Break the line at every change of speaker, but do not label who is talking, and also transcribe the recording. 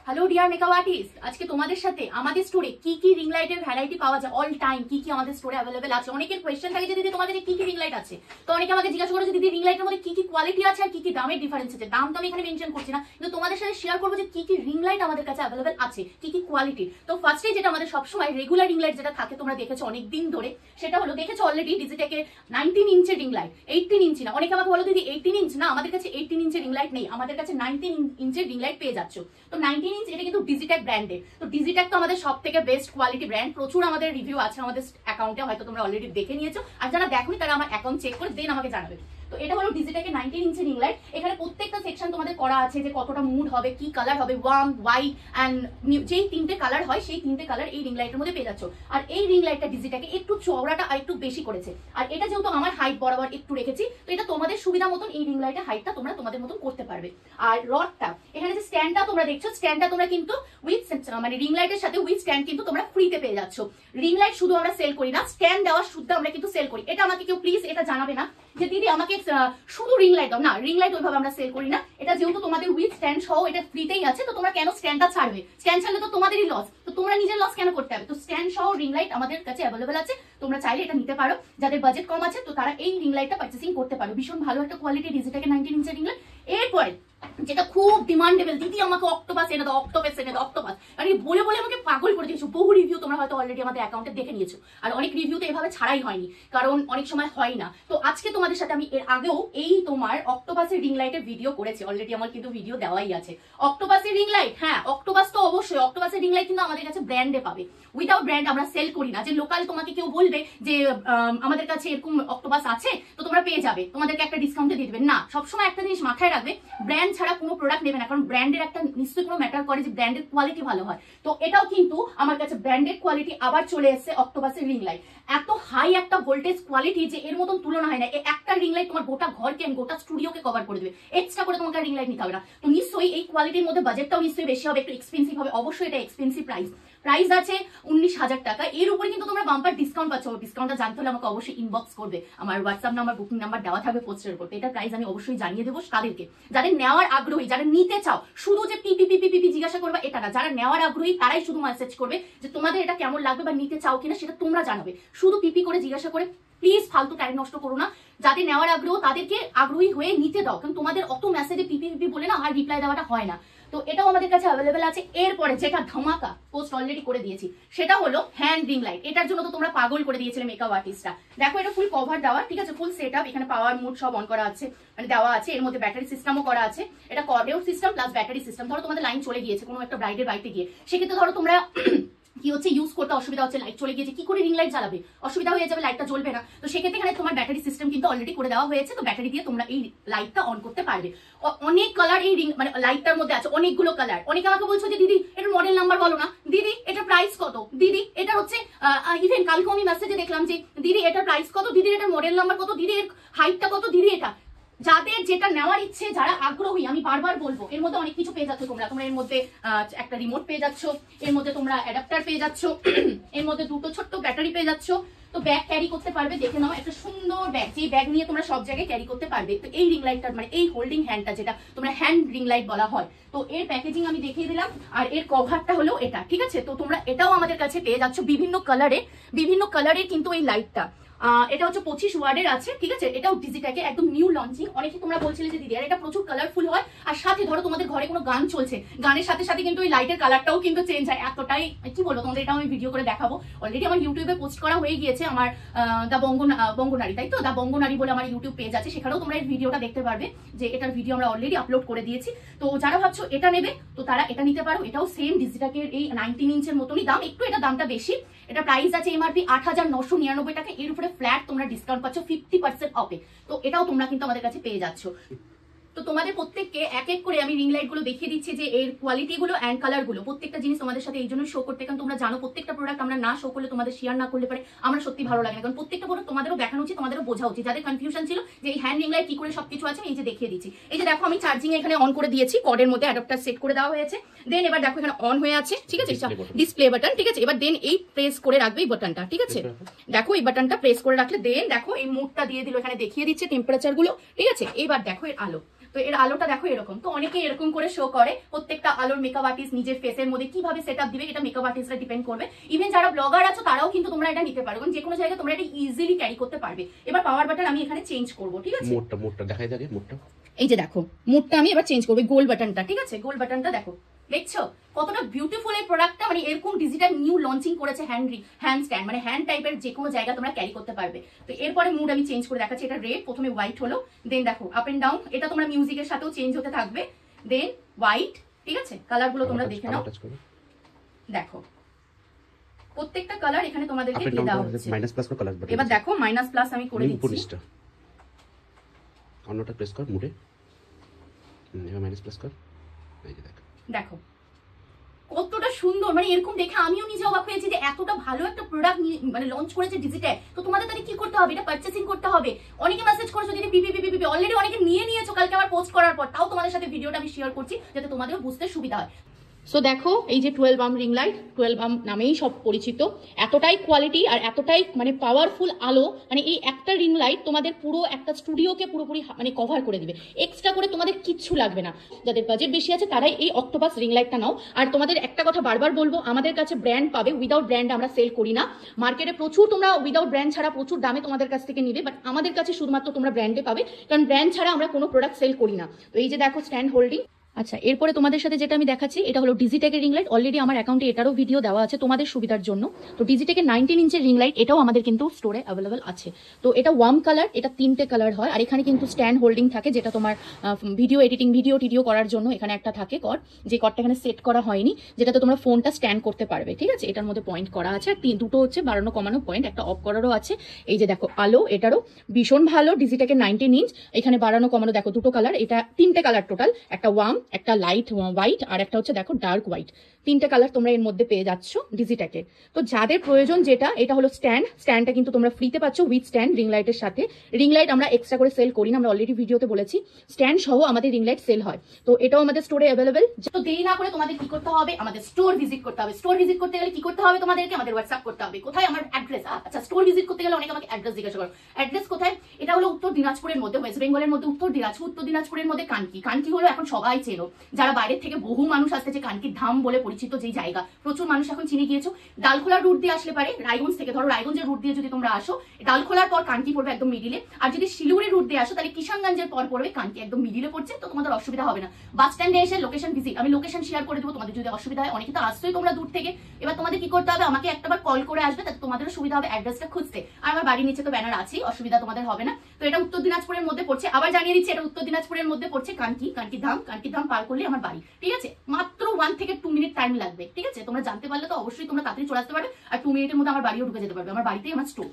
Hello dear makeup artist, আজকে তোমাদের সাথে আমাদের স্টোরে কি কি রিং লাইটের ভ্যারাইটি পাওয়া যায়, অল টাইম কি কি আমাদের স্টোরে অ্যাভেলেবেল আছে। অনেকের কোয়েশ্চেন থাকে যে দিদি তোমার কাছে কি কি রিং লাইট আছে, তো অনেকে আমাকে জিজ্ঞাসা করে যে দিদি রিং লাইটের মধ্যে কি কি কোয়ালিটি আছে আর কি কি দামের ডিফারেন্স আছে। দাম তো আমি এখানে মেনশন করছি না, কিন্তু তোমাদের সাথে শেয়ার করবো যে কি কি রিং লাইট আমাদের কাছে অ্যাভেলেবেল আছে, কি কি কোয়ালিটি। তো ফার্স্টে যেটা আমাদের সবসময় রেগুলার রিং লাইট যেটা থাকে তোমরা দেখেছো অনেক দিন ধরে, সেটা হলো দেখেছো অলরেডি ডিজিটেকের 19 ইঞ্চের রিং লাইট। 18 ইঞ্চি না, অনেকে আমাকে বলো দিদি 18 ইঞ্চ না, আমাদের কাছে 18 ইঞ্চের রিং লাইট নেই, আমাদের কাছে 19 ইঞ্চের রিং লাইট পেয়ে যাচ্ছ। তো 19 ইঞ্চ এটা কিন্তু ডিজিটেক ব্র্যান্ডের। তো ডিজিটেক তো আমাদের সব থেকে বেস্ট কোয়ালিটি ব্র্যান্ড, প্রচুর আমাদের রিভিউ আছে আমাদের অ্যাকাউন্টে, হয়তো তোমরা অলরেডি দেখে নিয়েছো, আর যারা দেখোনি তারা আমার অ্যাকাউন্ট চেক করে দেন আমাকে জানাবে। তো এটা হলো ডিজিটেকের 19 ইঞ্চি রিং লাইট। এখানে প্রত্যেকটা সেকশন তোমাদের করা আছে যে কতটা মুড হবে, কি কালার হবে, ওয়ার্ম, হোয়াইট অ্যান্ড যেই তিনটে কালার হয় সেই তিনটে কালার এই রিং লাইটের মধ্যে পেয়ে যাচ্ছ। আর এই রিং লাইটটা ডিজিটেকে একটু চওড়াটা আর একটু বেশি করেছে, আর এটা যেহেতু আমার হাইট বরাবর একটু রেখেছি, তো এটা তোমাদের সুবিধা মতন এই রিং লাইটের হাইটটা তোমরা তোমাদের মতন করতে পারবে। আর রডটা, এখানে যে স্ট্যান্ডটা তোমরা দেখছো, স্ট্যান্ডটা তোমরা কিন্তু উইথ মানে রিং লাইটের সাথে উইথ স্ট্যান্ড কিন্তু তোমরা ফ্রিতে পেয়ে যাচ্ছ। রিং লাইট শুধু আমরা সেল করি না, স্ট্যান্ড দেওয়ার শুদ্ধ আমরা কিন্তু সেল করি। এটা আমাকে কেউ প্লিজ এটা জানাবে না যে দিদি আমাকে শুধু রিং লাইট দাও, না রিং লাইট ওইভাবে আমরা সেল করি না। এটা যেহেতু তোমাদের উইথ স্ট্যান্ড সহ এটা ফ্রিতেই আছে, তো তোমরা কেন স্ট্যান্ডটা ছাড়বে? স্ট্যান্ড ছাড়লে তো তোমাদেরই লস, তো তোমরা নিজের লস কেন করতে হবে? তো স্ট্যান্ড সহ রিং লাইট আমাদের কাছে অ্যাভেলেবেল আছে, তোমরা চাইলে এটা নিতে পারো। যাদের বাজেট কম আছে তো তারা এই রিং লাইটটা পারচেসিং করতে পারো। ভীষণ ভালো একটা কোয়ালিটি ডিজিটেকের 19 ইঞ্চের রিং লাইট। এরপরে যেটা খুব ডিমান্ডেবল, দিদি আমাকে অক্টোপাস এনে দাও, অক্টোপাস এনে দাও, অক্টোপাস, আর বলে বলে আমাকে পাগল করে দিয়েছো। বহু রিভিউ তোমরা হয়তো অলরেডি আমাদের অ্যাকাউন্টে দেখে নিয়েছো, আর অনেক রিভিউ তো এভাবে ছাড়াই হয়নি, কারণ অনেক সময় হয় না। তো আজকে তোমাদের সাথে আমি এর আগেও এই তোমার অক্টোপাসের রিং লাইটের ভিডিও করেছি, অলরেডি আমার কিন্তু ভিডিও দেওয়াই আছে। অক্টোপাসের রিং লাইট, হ্যাঁ অক্টোপাস তো অবশ্যই, অক্টোপাসের রিং লাইট কিন্তু আমাদের কাছে ব্র্যান্ডে পাবে। উইদাউট ব্র্যান্ড আমরা সেল করি না, যে লোকাল তোমাকে কেউ বলবে যে আমাদের কাছে এরকম অক্টোপাস আছে তো তোমরা পেয়ে যাবে, তোমাদেরকে একটা ডিসকাউন্টে দিয়ে দেবেন না। সবসময় একটা জিনিস মাথায় রাখবে, ব্র্যান্ড ছাড়া কোনো প্রোডাক্ট নেবে না, কারণ ব্র্যান্ডের একটা নিশ্চয়ই কোনো ম্যাটার করে যে ব্র্যান্ডের কোয়ালিটি ভালো হয়। তো এটাও কিন্তু আমার কাছে ব্র্যান্ডেড কোয়ালিটি আবার চলে এসেছে অক্টোপাসের রিং লাইট। এত হাই একটা ভোল্টেজ কোয়ালিটি যে এর মতন তুলনা হয় না। একটা রিং লাইট তোমার গোটা ঘরকে গোটা স্টুডিওকে কভার করে দেবে, এক্সট্রা করে তোমাকে রিং লাইট নিতে হবে না। তো নিশ্চয়ই এই কোয়ালিটির মধ্যে বাজেটটাও নিশ্চয়ই বেশি হবে, একটু এক্সপেন্সিভ হবে, অবশ্যই এটা এক্সপেন্সিভ প্রাইস আছে 19,000 টাকা। এর উপরে কিন্তু তোমরা বাম্পার ডিসকাউন্ট পাচ্ছ। ডিসকাউন্টটা জানতে হলে আমাকে অবশ্যই ইনবক্স করবে, আমার হোয়াটসঅ্যাপ নাম্বার, বুকিং নাম্বার দেওয়া থাকবে পোস্টের উপর। এটা প্রাইস আমি অবশ্যই জানিয়ে দেবো তাদেরকে, যাদের নেওয়ার আগ্রহী, যারা নিতে চাও। শুধু যে পিপি পিপি পিপি জিজ্ঞাসা করবে এটা না, যারা নেওয়ার আগ্রহী তারাই শুধু মেসেজ করবে যে তোমাদের এটা কেমন লাগবে বা নিতে চাও কিনা সেটা তোমরা জানাবে। শুধু পিপি করে জিজ্ঞাসা করে প্লিজ ফালতু টাইম নষ্ট করো না। যাদের নেওয়ার আগ্রহ তাদেরকে আগ্রহী হয়ে নিতে দাও, কারণ তোমাদের অত মেসেজে পিপি পিপি বলে না আর রিপ্লাই দেওয়াটা হয় না। তো এটাও আমাদের কাছে অ্যাভেলেবেল আছে। এরপরে যেটা ধামাকা পোস্ট অলরেডি করে দিয়েছি সেটা হলো হ্যান্ড রিং লাইট। এটার জন্য তো তোমরা পাগল করে দিয়েছিলে মেকআপ আর্টিস্টরা। দেখো এটা ফুল কভার দেওয়া, ঠিক আছে, ফুল সেট আপ, এখানে পাওয়ার মুড সব অন করা আছে, মানে দেওয়া আছে। এর মধ্যে ব্যাটারি সিস্টেমও করা আছে, এটা কর্ডেও সিস্টেম প্লাস ব্যাটারি সিস্টেম। ধরো তোমাদের লাইন চলে গিয়েছে কোনো একটা ব্রাইডের বাড়িতে গিয়ে, সেক্ষেত্রে ধরো তোমরা কি হচ্ছে ইউজ করতে অসুবিধা হচ্ছে, লাইট চলে গিয়েছে, কি করে রিং লাইট জ্বালাবে, অসুবিধা হয়ে যাবে, লাইটটা জ্বলবে না। তো সেক্ষেত্রে এখানে তোমার ব্যাটারি সিস্টেম কিন্তু অলরেডি করে দেওয়া হয়েছে, তো ব্যাটারি দিয়ে তোমরা এই লাইটটা অন করতে পারবে। অনেক কালার এই রিং মানে লাইটটার মধ্যে আছে, অনেকগুলো কালার। অনেকে আমাকে বলছো যে দিদি এটার মডেল নাম্বার বলো না, দিদি এটার প্রাইস কত, দিদি এটা হচ্ছে ইভেন কালকে আমি মেসেজে দেখলাম যে দিদি এটার প্রাইস কত, দিদি এটার মডেল নাম্বার কত, দিদি এর হাইটটা কত, দিদি এটা। যাদের যেটা নেওয়ার ইচ্ছে, যারা আগ্রহী, আমি বারবার বলবো এর মধ্যে অনেক কিছু পেয়ে যাচ্ছ তোমরা এর মধ্যে একটা রিমোট পেয়ে যাচ্ছ, এর মধ্যে তোমরা অ্যাডাপ্টার পেয়ে যাচ্ছ, এর মধ্যে দুটো ছোট্ট ব্যাটারি পেয়ে যাচ্ছ। তো ব্যাগ ক্যারি করতে পারবে, দেখে নাও একটা সুন্দর ব্যাগ, যে ব্যাগ নিয়ে তোমরা সব জায়গায় ক্যারি করতে পারবে। তো এই রিং লাইটটার মানে এই হোল্ডিং হ্যান্ডটা যেটা তোমরা হ্যান্ড রিং লাইট বলা হয়, তো এর প্যাকেজিং আমি দেখিয়ে দিলাম, আর এর কভারটা হলো এটা, ঠিক আছে। তো তোমরা এটাও আমাদের কাছে পেয়ে যাচ্ছ বিভিন্ন কালারের কিন্তু এই লাইটটা। এটা হচ্ছে 25 ওয়ার্ডের আছে, ঠিক আছে। এটাও ডিজিটাকে একদম নিউ লঞ্চিং। অনেকে তোমরা বলছিলে যে দিদি আর এটা প্রচুর কালারফুল হয়, আর সাথে ধরো তোমাদের ঘরে কোনো গান চলছে, গানের সাথে সাথে কিন্তু এই লাইটের কালারটাও কিন্তু চেঞ্জ হয়। এতটাই কি বলবো, তোমাদের এটা আমি ভিডিও করে দেখাবো। অলরেডি আমার ইউটিউবে পোস্ট করা হয়ে গিয়েছে, আমার দা বঙ্গনারী, তাই তো, দা বঙ্গনারী বলে আমার ইউটিউব পেজ আছে, সেখানেও তোমরা এই ভিডিওটা দেখতে পারবে, যে এটার ভিডিও আমরা অলরেডি আপলোড করে দিয়েছি। তো যারা ভাবছো এটা নেবে তো তারা এটা নিতে পারো। এটাও সেম ডিজিটাকের এই 19 ইঞ্চের মতনই দাম, একটু এটা দামটা বেশি। এটা প্রাইস আছে এমআরপি 8,999 টাকা, এর উপরে ফ্ল্যাট তোমরা ডিসকাউন্ট পাচ্ছ 50% অফে। তো এটাও তোমরা কিন্তু আমাদের কাছে পেয়ে যাচ্ছ। তো তোমাদের প্রত্যেককে এক এক করে আমি রিং লাইট গুলো দেখিয়ে দিচ্ছি, যে এর কোয়ালিটি গুলো এন্ড কালার গুলো, প্রত্যেকটা জিনিস তোমাদের সাথে এই জন্য শো করতে, কারণ তোমরা জানো প্রত্যেকটা প্রোডাক্ট আমরা না শো করলে, তোমাদের শেয়ার না করলে পারে আমরা সত্যি ভালো লাগে না, কারণ প্রত্যেকটা প্রোডাক্ট তোমাদেরও দেখানো উচিত, তোমাদেরও বোঝা উচিত। যাদের কনফিউশন ছিল যে এই হ্যান্ড রিং লাইট কি করে সবকিছু আছে, এই যে দেখিয়ে দিচ্ছি। এই যে দেখো আমি চার্জিং এখানে অন করে দিয়েছি, কর্ডের মধ্যে অ্যাডাপ্টার সেট করে দেওয়া হয়েছে। দেন এবার দেখো এখানে অন হয়ে আছে, ঠিক আছে, ডিসপ্লে বাটন, ঠিক আছে। এবার দেন এই প্রেস করে রাখবে এই বাটনটা, ঠিক আছে। দেখো এই বাটনটা প্রেস করে রাখলে দেন দেখো এই মোডটা দিয়ে দিল, এখানে দেখিয়ে দিচ্ছে টেম্পারেচার গুলো, ঠিক আছে। এবার দেখো এর আলো, তো এর আলোটা দেখো এরকম। তো অনেকে এরকম করে শো করে। প্রত্যেকটা আলোর মেকআপ আর্টিস্ট নিজের ফেসের মধ্যে কিভাবে সেটআপ দিবে এটা মেকআপ আর্টিস্টরা ডিপেন্ড করবে। ইভেন যারা ব্লগার আছো তারাও কিন্তু তোমরা এটা নিতে পারো, কারণ যে কোনো জায়গায় তোমরা এটা ইজিলি ক্যারি করতে পারবে। এবার পাওয়ার বাটন আমি এখানে চেঞ্জ করব, ঠিক আছে?
মোডটা দেখাই থাকে মোডটা।
এই যে দেখো মুডটা আমি এবার চেঞ্জ করব, গোল বাটনটা, ঠিক আছে? গোল বাটনটা দেখো, দেখছো কতটা বিউটিফুল এই প্রোডাক্টটা। মানে এরকম ডিজিটাল নিউ লঞ্চিং করেছে হ্যান্ড স্ট্যান্ড, মানে হ্যান্ড টাইপের যে কোনো জায়গা তোমরা ক্যারি করতে পারবে। তো এরপরে মুড আমি চেঞ্জ করে দেখাচ্ছি। এটা রেড, প্রথমে হোয়াইট হলো, দেন দেখো আপ এন্ড ডাউন, এটা তোমরা মিউজিকের সাথেও চেঞ্জ হতে থাকবে, দেন হোয়াইট, ঠিক আছে? কালার গুলো তোমরা দেখে নাও, দেখো প্রত্যেকটা কালার এখানে তোমাদেরকে দিয়ে দেওয়া হচ্ছে।
মাইনাস প্লাস করে কালার বাটন,
এবার দেখো মাইনাস প্লাস আমি করে দিচ্ছি।
অন্যটা প্রেস কর মুডে, এবার মাইনাস প্লাস কর, এই যে দেখো
কতটা সুন্দর। মানে এরকম দেখে আমিও নিজে অবাক হয়েছি যে এতটা ভালো একটা প্রোডাক্ট মানে লঞ্চ করেছে ডিজিটাল। তো তোমাদের তাহলে কি করতে হবে? এটা পারচেসিং করতে হবে। অনেকে মেসেজ করেছো যদি পিপি অলরেডি অনেকে নিয়ে নিয়েছো কালকে আমার পোস্ট করার পর, তাও তোমাদের সাথে ভিডিওটা আমি শেয়ার করছি যাতে তোমাদেরও বুঝতে সুবিধা হয়। সো দেখো এই যে 12 আর্ম রিং লাইট, 12 আর্ম নামেই সব পরিচিত। এতটাই কোয়ালিটি আর এতটাই মানে পাওয়ারফুল আলো, মানে এই একটা রিং লাইট তোমাদের পুরো একটা স্টুডিওকে পুরোপুরি মানে কভার করে দিবে। এক্সট্রা করে তোমাদের কিচ্ছু লাগবে না। যাদের বাজেট বেশি আছে তারাই এই অক্টোপাস রিং লাইটটা নাও। আর তোমাদের একটা কথা বারবার বলবো, আমাদের কাছে ব্র্যান্ড পাবে, উইদাউট ব্র্যান্ড আমরা সেল করি না। মার্কেটে প্রচুর তোমরা উইদাউট ব্র্যান্ড ছাড়া প্রচুর দামে তোমাদের কাছ থেকে নিবে, বাট আমাদের কাছে শুধুমাত্র তোমরা ব্র্যান্ডে পাবে, কারণ ব্র্যান্ড ছাড়া আমরা কোনো প্রোডাক্ট সেল করি না। তো এই যে দেখো স্ট্যান্ড হোল্ডিং। আচ্ছা, এরপরে তোমাদের সাথে যেটা আমি দেখাচ্ছি এটা হলো ডিজিটেকের রিং লাইট। অলরেডি আমার অ্যাকাউন্টে এটারও ভিডিও দেওয়া আছে তোমাদের সুবিধার জন্য। তো ডিজিটেকের 19 ইঞ্চের রিং লাইট, এটাও আমাদের কিন্তু স্টোরে অ্যাভেলেবেল আছে। তো এটা ওয়ার্ম কালার, এটা 3টে কালার হয়। আর এখানে কিন্তু স্ট্যান্ড হোল্ডিং থাকে, যেটা তোমার ভিডিও এডিটিং ভিডিও করার জন্য এখানে একটা থাকে কর্ড, যে কর্ডটা এখানে সেট করা হয়নি, যেটাতে তোমরা ফোনটা স্ট্যান্ড করতে পারবে, ঠিক আছে? এটার মধ্যে পয়েন্ট করা আছে, আর দুটো হচ্ছে বাড়ানো কমানো পয়েন্ট, একটা অফ করারও আছে। এই যে দেখো আলো, এটারও ভীষণ ভালো ডিজিটেকের 19 ইঞ্চ। এখানে বাড়ানো কমানো দেখো দুটো কালার, এটা 3টে কালার টোটাল, একটা ওয়ার্ম, একটা লাইট হোয়াইট, আর একটা হচ্ছে দেখো ডার্ক হোয়াইট। 3টে কালার তোমরা এর মধ্যে পেয়ে যাচ্ছ ডিজিটেকে। তো যাদের প্রয়োজন যেটা, এটা হলো স্ট্যান্ডটা কিন্তু তোমরা ফ্রিতে পাচ্ছ উইথ স্ট্যান্ড রিং লাইটের সাথে। রিং লাইট আমরা এক্সট্রা করে সেল করি না, আমরা অলরেডি ভিডিওতে বলেছি, স্ট্যান্ড সহ আমাদের রিং লাইট সেল হয়। তো এটাও আমাদের স্টোরে অ্যাভেলেবেল। তো দেরি না করে তোমাদের কি করতে হবে, আমাদের স্টোর ভিজিট করতে হবে। স্টোর ভিজিট করতে গেলে কি করতে হবে তোমাদেরকে? আমাদের হোয়াটসঅ্যাপ করতে হবে। কোথায়? আমার অ্যাড্রেস। আচ্ছা, স্টোর ভিজিট করতে গেলে অনেকে আমাকে অ্যাড্রেস জিজ্ঞাসা করো। অ্যাড্রেস কোথায়? এটা হলো উত্তর দিনাজপুরের মধ্যে, ওয়েস্ট বেঙ্গলের মধ্যে উত্তর দিনাজপুরের মধ্যে কানকি হলো এখন সবাই চেনো। যারা বাইরের থেকে বহু মানুষ আসছে, যে কানকির ধাম বলে পরিচিত যেই জায়গা, প্রচুর মানুষ এখন চিনে গিয়েছো। ডালখোলার রুট দিয়ে আসলে পারে, রায়গঞ্জ থেকে, ধরো রায়গঞ্জের রুট দিয়ে যদি তোমরা আসো, ডালখোলার পর কানকি পড়বে একদম মিডিলে। আর যদি শিলিগুড়ি রুট দিয়ে আসো তাহলে কিষানগঞ্জের পর পড়বে কানকি, একদম মিডিলে পড়ছে। তো তোমাদের অসুবিধা হবে না। বাস স্ট্যান্ডে এসে লোকেশন ভিজিট, আমি লোকেশন শেয়ার করে দেবো তোমাদের যদি অসুবিধা হয়। অনেকে তো আসছোই তোমরা দূর থেকে, এবার তোমাদের কি করতে হবে, আমাকে একটাবার কল করে আসবে, তাতে তোমাদেরও সুবিধা হবে অ্যাড্রেসটা খুঁজতে। আর আমার বাড়ির নিচে তো ব্যানার আছেই, অসুবিধা তোমাদের হবে না। তো এটা উত্তর দিনাজপুরের মধ্যে পড়ছে, আবার জানিয়ে দিচ্ছি, এটা উত্তর দিনাজপুরের মধ্যে পড়ছে কানকি ধাম পার করলে আমার বাড়ি, ঠিক আছে? মাত্র 1 থেকে 2 মিনিট টাইম লাগবে, ঠিক আছে? তোমরা জানতে পারলে তো অবশ্যই তোমরা তাড়াতাড়ি চলে আসতে পারবে। আর 2 মিনিটের মধ্যে আমার বাড়িও ঢুকে যেতে পারবে, আমার বাড়িতেই আমার স্টোর।